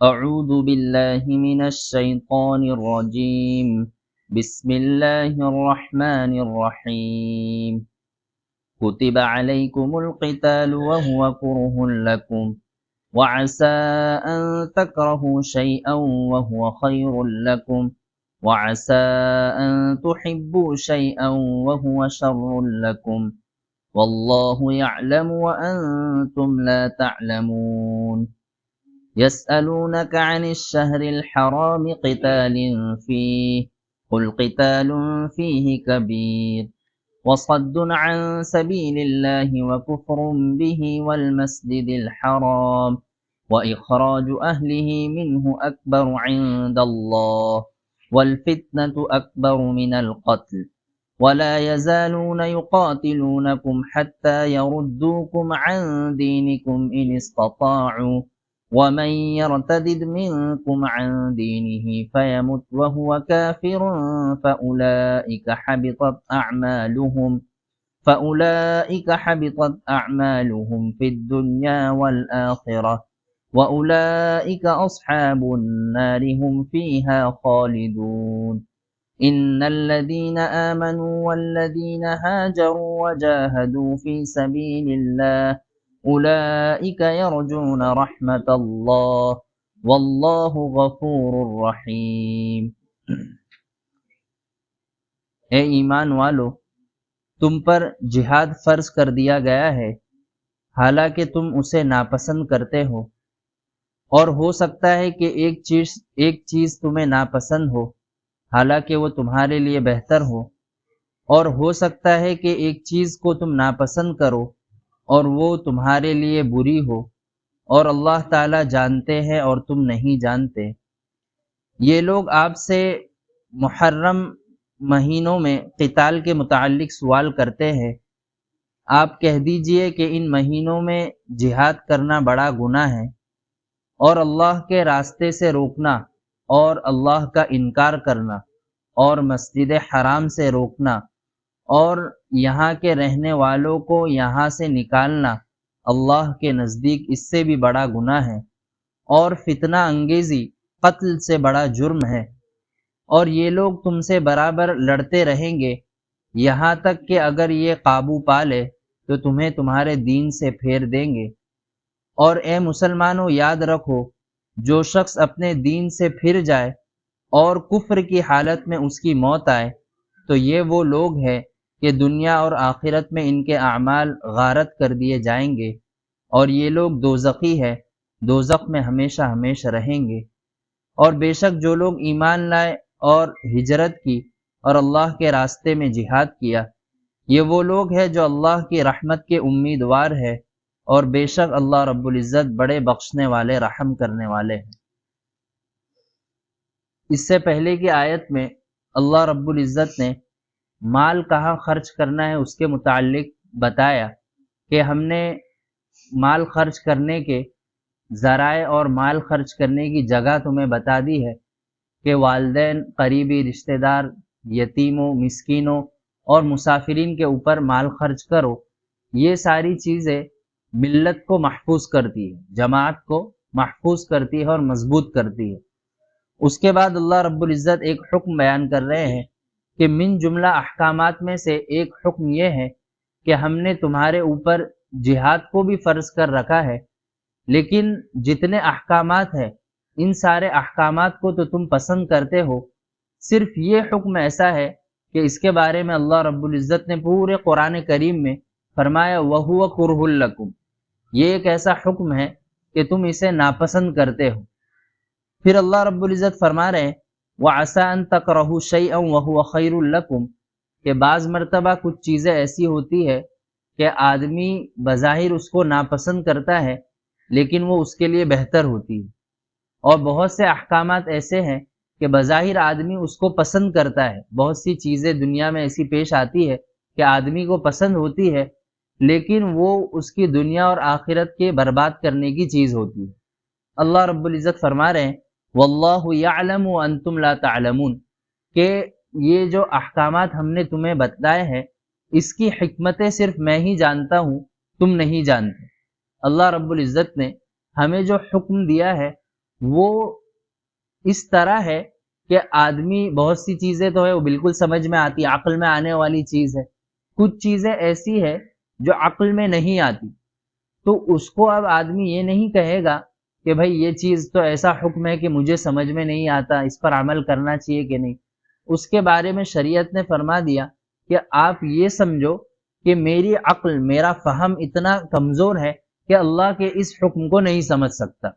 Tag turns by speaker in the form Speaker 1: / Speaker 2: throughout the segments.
Speaker 1: أعوذ بالله من الشيطان الرجيم. بسم الله الرحمن الرحيم. كتب عليكم القتال وهو كره لكم وعسى أن تكرهوا شيئا وهو خير لكم وعسى أن تحبوا شيئا وهو شر لكم والله يعلم وأنتم لا تعلمون. يسألونك عن الشهر الحرام قتال فيه قل قتال فيه كبير وصد عن سبيل الله وكفر به والمسجد الحرام وإخراج أهله منه أكبر عند الله والفتنة أكبر من القتل ولا يزالون يقاتلونكم حتى يردوكم عن دينكم إن استطاعوا ومن يرتد منكم عن دينه فيمت وهو كافر فأولئك حبطت أعمالهم في الدنيا والآخرة وأولئك أصحاب النار هم فيها خالدون. إن الذين آمنوا والذين هاجروا وجاهدوا في سبيل الله أولئك يرجون رحمة الله والله غفور رحیم. اے ایمان والو، تم پر جہاد فرض کر دیا گیا ہے حالانکہ تم اسے ناپسند کرتے ہو، اور ہو سکتا ہے کہ ایک چیز تمہیں ناپسند ہو حالانکہ وہ تمہارے لیے بہتر ہو، اور ہو سکتا ہے کہ ایک چیز کو تم ناپسند کرو اور وہ تمہارے لیے بری ہو، اور اللہ تعالی جانتے ہیں اور تم نہیں جانتے۔ یہ لوگ آپ سے محرم مہینوں میں قتال کے متعلق سوال کرتے ہیں، آپ کہہ دیجئے کہ ان مہینوں میں جہاد کرنا بڑا گناہ ہے، اور اللہ کے راستے سے روکنا اور اللہ کا انکار کرنا اور مسجد حرام سے روکنا اور یہاں کے رہنے والوں کو یہاں سے نکالنا اللہ کے نزدیک اس سے بھی بڑا گناہ ہے، اور فتنہ انگیزی قتل سے بڑا جرم ہے، اور یہ لوگ تم سے برابر لڑتے رہیں گے یہاں تک کہ اگر یہ قابو پا لے تو تمہیں تمہارے دین سے پھیر دیں گے۔ اور اے مسلمانوں، یاد رکھو، جو شخص اپنے دین سے پھر جائے اور کفر کی حالت میں اس کی موت آئے تو یہ وہ لوگ ہیں کہ دنیا اور آخرت میں ان کے اعمال غارت کر دیے جائیں گے، اور یہ لوگ دوزخی ہے، دوزخ میں ہمیشہ ہمیشہ رہیں گے۔ اور بے شک جو لوگ ایمان لائے اور ہجرت کی اور اللہ کے راستے میں جہاد کیا، یہ وہ لوگ ہیں جو اللہ کی رحمت کے امیدوار ہے، اور بے شک اللہ رب العزت بڑے بخشنے والے رحم کرنے والے ہیں۔ اس سے پہلے کی آیت میں اللہ رب العزت نے مال کہاں خرچ کرنا ہے اس کے متعلق بتایا کہ ہم نے مال خرچ کرنے کے ذرائع اور مال خرچ کرنے کی جگہ تمہیں بتا دی ہے کہ والدین، قریبی رشتہ دار، یتیموں، مسکینوں اور مسافرین کے اوپر مال خرچ کرو۔ یہ ساری چیزیں ملت کو محفوظ کرتی ہے، جماعت کو محفوظ کرتی ہے اور مضبوط کرتی ہے۔ اس کے بعد اللہ رب العزت ایک حکم بیان کر رہے ہیں کہ من جملہ احکامات میں سے ایک حکم یہ ہے کہ ہم نے تمہارے اوپر جہاد کو بھی فرض کر رکھا ہے، لیکن جتنے احکامات ہیں ان سارے احکامات کو تو تم پسند کرتے ہو، صرف یہ حکم ایسا ہے کہ اس کے بارے میں اللہ رب العزت نے پورے قرآن کریم میں فرمایا وَهُوَ كُرْهٌ لَكُمْ، یہ ایک ایسا حکم ہے کہ تم اسے ناپسند کرتے ہو۔ پھر اللہ رب العزت فرما رہے ہیں وَعَسَىٰ أَن تَكْرَهُوا شَيْئًا وَهُوَ خَيْرٌ لَكُمْ، کہ بعض مرتبہ کچھ چیزیں ایسی ہوتی ہے کہ آدمی بظاہر اس کو ناپسند کرتا ہے لیکن وہ اس کے لیے بہتر ہوتی ہے، اور بہت سے احکامات ایسے ہیں کہ بظاہر آدمی اس کو پسند کرتا ہے۔ بہت سی چیزیں دنیا میں ایسی پیش آتی ہے کہ آدمی کو پسند ہوتی ہے لیکن وہ اس کی دنیا اور آخرت کے برباد کرنے کی چیز ہوتی ہے۔ اللہ رب العزت فرما رہے ہیں واللہ یعلم وانتم لا تعلمون، کہ یہ جو احکامات ہم نے تمہیں بتلائے ہیں اس کی حکمتیں صرف میں ہی جانتا ہوں، تم نہیں جانتے۔ اللہ رب العزت نے ہمیں جو حکم دیا ہے وہ اس طرح ہے کہ آدمی بہت سی چیزیں تو ہے وہ بالکل سمجھ میں آتی، عقل میں آنے والی چیز ہے، کچھ چیزیں ایسی ہے جو عقل میں نہیں آتی، تو اس کو اب آدمی یہ نہیں کہے گا کہ بھائی یہ چیز تو ایسا حکم ہے کہ مجھے سمجھ میں نہیں آتا، اس پر عمل کرنا چاہیے کہ نہیں۔ اس کے بارے میں شریعت نے فرما دیا کہ آپ یہ سمجھو کہ میری عقل، میرا فہم اتنا کمزور ہے کہ اللہ کے اس حکم کو نہیں سمجھ سکتا۔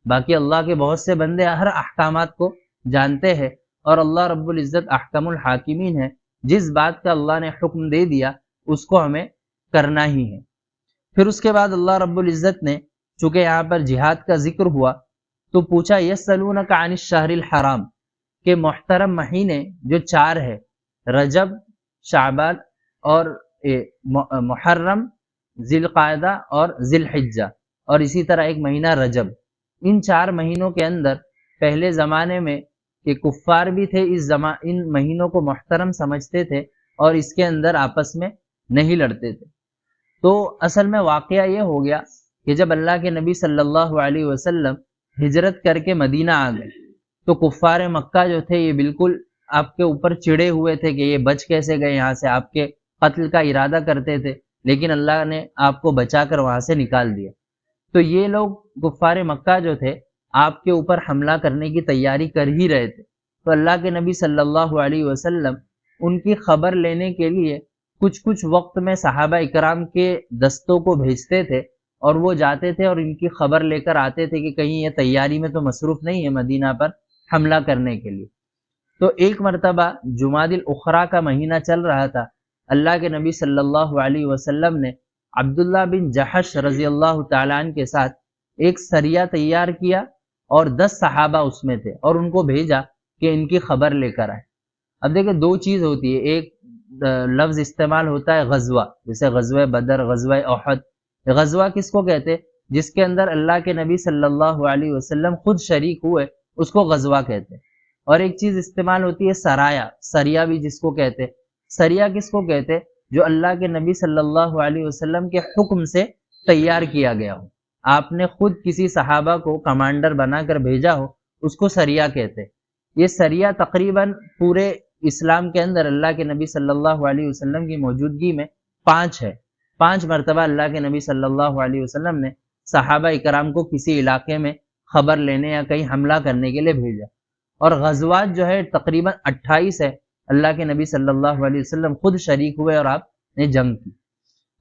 Speaker 1: باقی اللہ کے بہت سے بندے ہر احکامات کو جانتے ہیں، اور اللہ رب العزت احکم الحاکمین ہے، جس بات کا اللہ نے حکم دے دیا اس کو ہمیں کرنا ہی ہے۔ پھر اس کے بعد اللہ رب العزت نے چونکہ یہاں پر جہاد کا ذکر ہوا تو پوچھا یسألونک عن الشہر الحرام، کہ محترم مہینے جو 4 ہے، رجب، شعبان اور محرم، ذی القعدہ اور ذی الحجہ، اور اسی طرح ایک مہینہ رجب، ان 4 مہینوں کے اندر پہلے زمانے میں کہ کفار بھی تھے ان مہینوں کو محترم سمجھتے تھے اور اس کے اندر آپس میں نہیں لڑتے تھے۔ تو اصل میں واقعہ یہ ہو گیا کہ جب اللہ کے نبی صلی اللہ علیہ وسلم ہجرت کر کے مدینہ آ گئے تو کفار مکہ جو تھے یہ بالکل آپ کے اوپر چڑے ہوئے تھے کہ یہ بچ کیسے گئے یہاں سے، آپ کے قتل کا ارادہ کرتے تھے، لیکن اللہ نے آپ کو بچا کر وہاں سے نکال دیا۔ تو یہ لوگ کفار مکہ جو تھے آپ کے اوپر حملہ کرنے کی تیاری کر ہی رہے تھے، تو اللہ کے نبی صلی اللہ علیہ وسلم ان کی خبر لینے کے لیے کچھ وقت میں صحابہ اکرام کے دستوں کو بھیجتے تھے، اور وہ جاتے تھے اور ان کی خبر لے کر آتے تھے کہ کہیں یہ تیاری میں تو مصروف نہیں ہے مدینہ پر حملہ کرنے کے لیے۔ تو ایک مرتبہ جمادی الاخری کا مہینہ چل رہا تھا، اللہ کے نبی صلی اللہ علیہ وسلم نے عبداللہ بن جحش رضی اللہ تعالیٰ عنہ کے ساتھ ایک سریہ تیار کیا اور 10 صحابہ اس میں تھے، اور ان کو بھیجا کہ ان کی خبر لے کر آئے۔ اب دیکھیں 2 چیز ہوتی ہے، ایک لفظ استعمال ہوتا ہے غزوہ، جیسے غزوہ بدر، غزوہ احد۔ غزوہ کس کو کہتے؟ جس کے اندر اللہ کے نبی صلی اللہ علیہ وسلم خود شریک ہوئے اس کو غزوہ کہتے ہیں۔ اور ایک چیز استعمال ہوتی ہے سرایا، سریہ بھی جس کو کہتے۔ سریہ کس کو کہتے؟ جو اللہ کے نبی صلی اللہ علیہ وسلم کے حکم سے تیار کیا گیا ہو، آپ نے خود کسی صحابہ کو کمانڈر بنا کر بھیجا ہو، اس کو سریہ کہتے۔ یہ سریہ تقریباً پورے اسلام کے اندر اللہ کے نبی صلی اللہ علیہ وسلم کی موجودگی میں 5 ہے۔ 5 مرتبہ اللہ کے نبی صلی اللہ علیہ وسلم نے صحابہ اکرام کو کسی علاقے میں خبر لینے یا کہیں حملہ کرنے کے لیے بھیجا، اور غزوات جو ہے تقریباً 28 ہے، اللہ کے نبی صلی اللہ علیہ وسلم خود شریک ہوئے اور آپ نے جنگ کی۔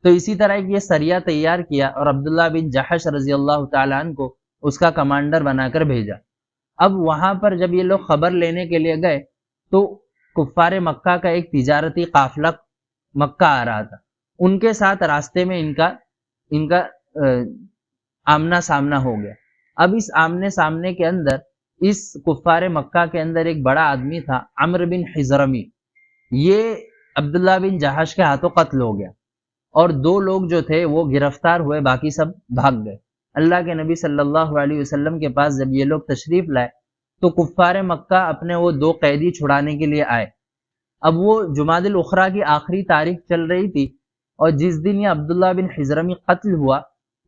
Speaker 1: تو اسی طرح یہ سریہ تیار کیا اور عبداللہ بن جحش رضی اللہ تعالیٰ عنہ کو اس کا کمانڈر بنا کر بھیجا۔ اب وہاں پر جب یہ لوگ خبر لینے کے لیے گئے تو کفار مکہ کا ایک تجارتی قافلہ مکہ آ رہا تھا، ان کے ساتھ راستے میں ان کا آمنا سامنا ہو گیا۔ اب اس آمنے سامنے کے اندر اس کفار مکہ کے اندر ایک بڑا آدمی تھا، عمرو بن حضرمی، یہ عبداللہ بن جحش کے ہاتھوں قتل ہو گیا، اور 2 لوگ جو تھے وہ گرفتار ہوئے، باقی سب بھاگ گئے۔ اللہ کے نبی صلی اللہ علیہ وسلم کے پاس جب یہ لوگ تشریف لائے تو کفار مکہ اپنے وہ 2 قیدی چھڑانے کے لیے آئے۔ اب وہ جمادی الاخری کی آخری تاریخ چل رہی تھی، اور جس دن یہ عبداللہ بن حضرمی قتل ہوا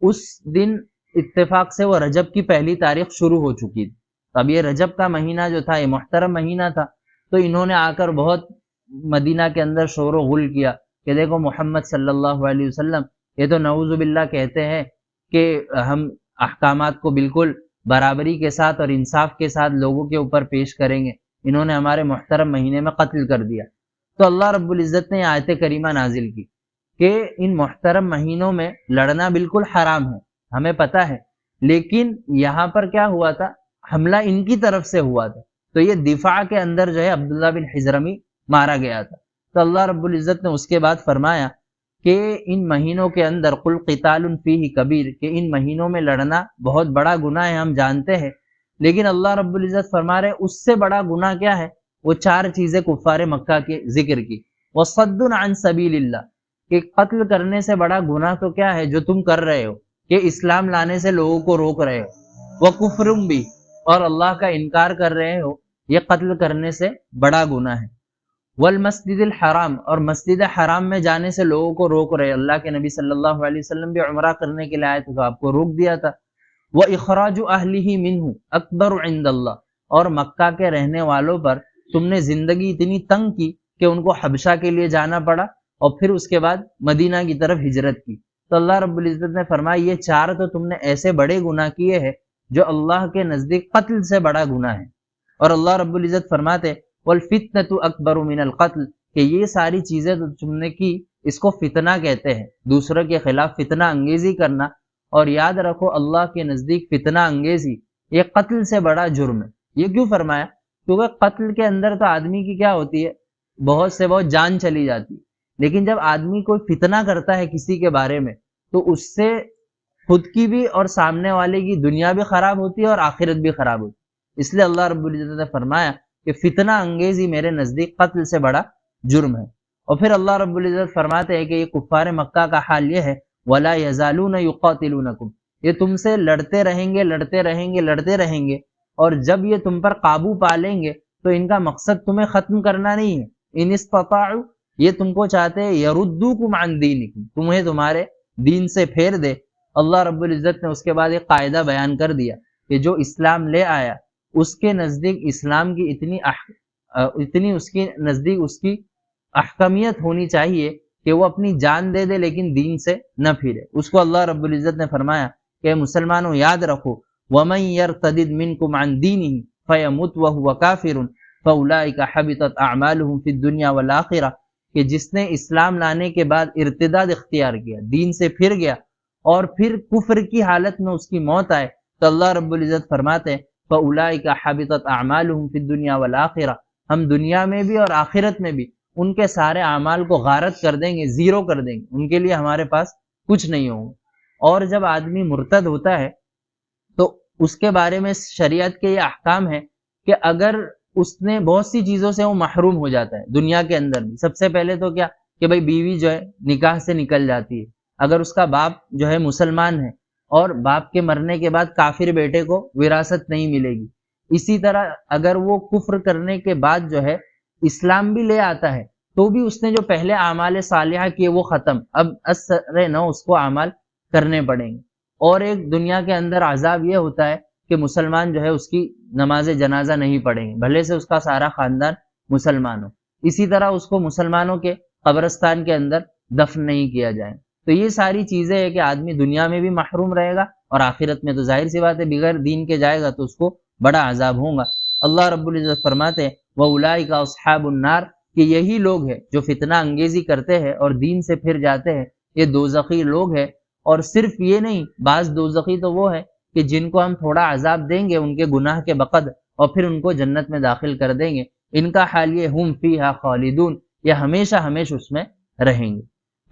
Speaker 1: اس دن اتفاق سے وہ رجب کی پہلی تاریخ شروع ہو چکی تھی۔ اب یہ رجب کا مہینہ جو تھا یہ محترم مہینہ تھا، تو انہوں نے آ کر بہت مدینہ کے اندر شور و غل کیا کہ دیکھو محمد صلی اللہ علیہ وسلم یہ تو نعوذ باللہ کہتے ہیں کہ ہم احکامات کو بالکل برابری کے ساتھ اور انصاف کے ساتھ لوگوں کے اوپر پیش کریں گے، انہوں نے ہمارے محترم مہینے میں قتل کر دیا۔ تو اللہ رب العزت نے آیت کریمہ نازل کی کہ ان محترم مہینوں میں لڑنا بالکل حرام ہے، ہمیں پتہ ہے، لیکن یہاں پر کیا ہوا تھا، حملہ ان کی طرف سے ہوا تھا، تو یہ دفاع کے اندر جو ہے عبداللہ بن حضرمی مارا گیا تھا۔ تو اللہ رب العزت نے اس کے بعد فرمایا کہ ان مہینوں کے اندر قل قتال فیہ کبیر، کہ ان مہینوں میں لڑنا بہت بڑا گناہ ہے، ہم جانتے ہیں، لیکن اللہ رب العزت فرما رہے اس سے بڑا گناہ کیا ہے، وہ 4 چیزیں کفار مکہ کے ذکر کی۔ وصد عن سبیل اللہ، کہ قتل کرنے سے بڑا گناہ تو کیا ہے جو تم کر رہے ہو، کہ اسلام لانے سے لوگوں کو روک رہے ہو، وکفر بھی، اور اللہ کا انکار کر رہے ہو، یہ قتل کرنے سے بڑا گناہ ہے۔ والمسجد الحرام، اور مسجد حرام میں جانے سے لوگوں کو روک رہے، اللہ کے نبی صلی اللہ علیہ وسلم بھی عمرہ کرنے کے لیے آئے تھے تو آپ کو روک دیا تھا۔ وَإِخْرَاجُ أَهْلِهِ مِنْهُ أَكْبَرُ عِنْدَ اللَّهِ، اور مکہ کے رہنے والوں پر تم نے زندگی اتنی تنگ کی کہ ان کو حبشہ کے لیے جانا پڑا اور پھر اس کے بعد مدینہ کی طرف ہجرت کی۔ تو اللہ رب العزت نے فرمایا یہ چار تو تم نے ایسے بڑے گناہ کیے ہیں جو اللہ کے نزدیک قتل سے بڑا گناہ ہے۔ اور اللہ رب العزت فرماتے وَالْفِتْنَةُ أَكْبَرُ مِنَ الْقَتْلِ، کہ یہ ساری چیزیں تو تم نے کی، اس کو فتنہ کہتے ہیں، دوسروں کے خلاف فتنہ انگیزی کرنا۔ اور یاد رکھو اللہ کے نزدیک فتنہ انگیزی یہ قتل سے بڑا جرم ہے۔ یہ کیوں فرمایا؟ کیونکہ قتل کے اندر تو آدمی کی کیا ہوتی ہے، بہت سے بہت جان چلی جاتی ہے، لیکن جب آدمی کوئی فتنہ کرتا ہے کسی کے بارے میں تو اس سے خود کی بھی اور سامنے والے کی دنیا بھی خراب ہوتی ہے اور آخرت بھی خراب ہوتی ہے۔ اس لیے اللہ رب العزت نے فرمایا کہ فتنہ انگیزی میرے نزدیک قتل سے بڑا جرم ہے۔ اور پھر اللہ رب العزت فرماتے ہیں کہ یہ کفار مکہ کا حال یہ ہے وَلَا يَزَالُونَ يُقَاتِلُونَكُمْ، یہ تم سے لڑتے رہیں گے لڑتے رہیں گے لڑتے رہیں گے، اور جب یہ تم پر قابو پا لیں گے تو ان کا مقصد تمہیں ختم کرنا نہیں ہے۔ ان استطاعوا، یہ تم کو چاہتے ہیں یردوکم عن دینکم، تمہیں تمہارے دین سے پھیر دے۔ اللہ رب العزت نے اس کے بعد ایک قاعدہ بیان کر دیا کہ جو اسلام لے آیا اس کے نزدیک اسلام کی اتنی اس کے نزدیک اس کی احکمیت ہونی چاہیے کہ وہ اپنی جان دے دے لیکن دین سے نہ پھرے۔ اس کو اللہ رب العزت نے فرمایا کہ مسلمانوں یاد رکھو وَمَن يَرْتَدِدْ مِنْكُمْ عَنْ دِينِهِ فَيَمُتْ وَهُوَ كَافِرٌ فَأُولَٰئِكَ حَبِطَتْ أَعْمَالُهُمْ فِي الدُّنْيَا وَالْآخِرَةِ، کہ جس نے اسلام لانے کے بعد ارتداد اختیار کیا، دین سے پھر گیا اور پھر کفر کی حالت میں اس کی موت آئے، تو اللہ رب العزت فرماتے ہیں فَأُولَٰئِكَ حَبِطَتْ أَعْمَالُهُمْ فِي الدُّنْيَا وَالْآخِرَةِ، ہم دنیا میں بھی اور آخرت میں بھی ان کے سارے اعمال کو غارت کر دیں گے، زیرو کر دیں گے، ان کے لیے ہمارے پاس کچھ نہیں ہوگا۔ اور جب آدمی مرتد ہوتا ہے تو اس کے بارے میں شریعت کے یہ احکام ہے کہ اگر اس نے بہت سی چیزوں سے وہ محروم ہو جاتا ہے دنیا کے اندر بھی۔ سب سے پہلے تو کیا کہ بھائی بیوی جو ہے نکاح سے نکل جاتی ہے، اگر اس کا باپ جو ہے مسلمان ہے اور باپ کے مرنے کے بعد کافر بیٹے کو وراثت نہیں ملے گی۔ اسی طرح اگر وہ کفر کرنے کے بعد جو ہے اسلام بھی لے آتا ہے تو بھی اس نے جو پہلے اعمال صالحہ کیے وہ ختم، اب اثر نو اس کو اعمال کرنے پڑیں گے۔ اور ایک دنیا کے اندر عذاب یہ ہوتا ہے کہ مسلمان جو ہے اس کی نماز جنازہ نہیں پڑھیں گے، بھلے سے اس کا سارا خاندان مسلمان ہو۔ اسی طرح اس کو مسلمانوں کے قبرستان کے اندر دفن نہیں کیا جائے۔ تو یہ ساری چیزیں ہیں کہ آدمی دنیا میں بھی محروم رہے گا اور آخرت میں تو ظاہر سی بات ہے بغیر دین کے جائے گا تو اس کو بڑا عذاب ہوگا۔ اللہ رب العزت فرماتے ہیں وَأُولَٰئِكَ أَصْحَابُ النَّارِ، کہ یہی لوگ ہیں جو فتنہ انگیزی کرتے ہیں اور دین سے پھر جاتے ہیں، یہ دوزخی لوگ ہیں۔ اور صرف یہ نہیں، بعض دوزخی تو وہ ہے کہ جن کو ہم تھوڑا عذاب دیں گے ان کے گناہ کے بقد اور پھر ان کو جنت میں داخل کر دیں گے، ان کا حال یہ ہم فیہا خالدون، یہ ہمیشہ ہمیشہ اس میں رہیں گے۔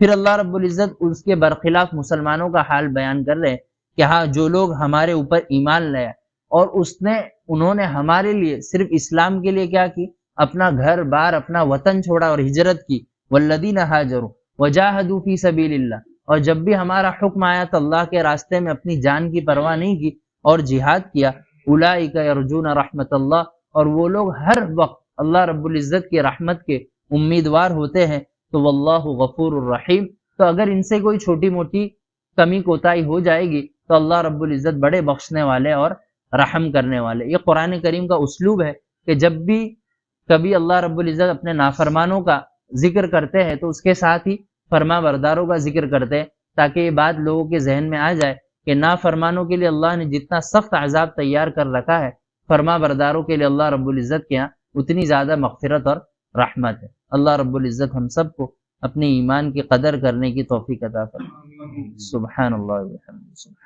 Speaker 1: پھر اللہ رب العزت اس کے برخلاف مسلمانوں کا حال بیان کر رہے ہیں کہ ہاں جو لوگ ہمارے اوپر ایمان لائے اور انہوں نے ہمارے لیے صرف اسلام کے لیے کیا کی، اپنا گھر بار اپنا وطن چھوڑا اور ہجرت کی، والذین ہاجروا وجاہدوا فی سبیل اللہ، اور جب بھی ہمارا حکم آیا تو اللہ کے راستے میں اپنی جان کی پرواہ نہیں کی اور جہاد کیا، اولئک یرجون رحمت اللہ، اور وہ لوگ ہر وقت اللہ رب العزت کی رحمت کے امیدوار ہوتے ہیں، تو واللہ غفور الرحیم، تو اگر ان سے کوئی چھوٹی موٹی کمی کوتاہی ہو جائے گی تو اللہ رب العزت بڑے بخشنے والے اور رحم کرنے والے۔ یہ قرآن کریم کا اسلوب ہے کہ جب بھی کبھی اللہ رب العزت اپنے نافرمانوں کا ذکر کرتے ہیں تو اس کے ساتھ ہی فرما برداروں کا ذکر کرتے ہیں، تاکہ یہ بات لوگوں کے ذہن میں آ جائے کہ نافرمانوں کے لیے اللہ نے جتنا سخت عذاب تیار کر رکھا ہے، فرما برداروں کے لیے اللہ رب العزت کے ہاں اتنی زیادہ مغفرت اور رحمت ہے۔ اللہ رب العزت ہم سب کو اپنے ایمان کی قدر کرنے کی توفیق عطا فرمائے۔ سبحان اللہ و بحمدہ۔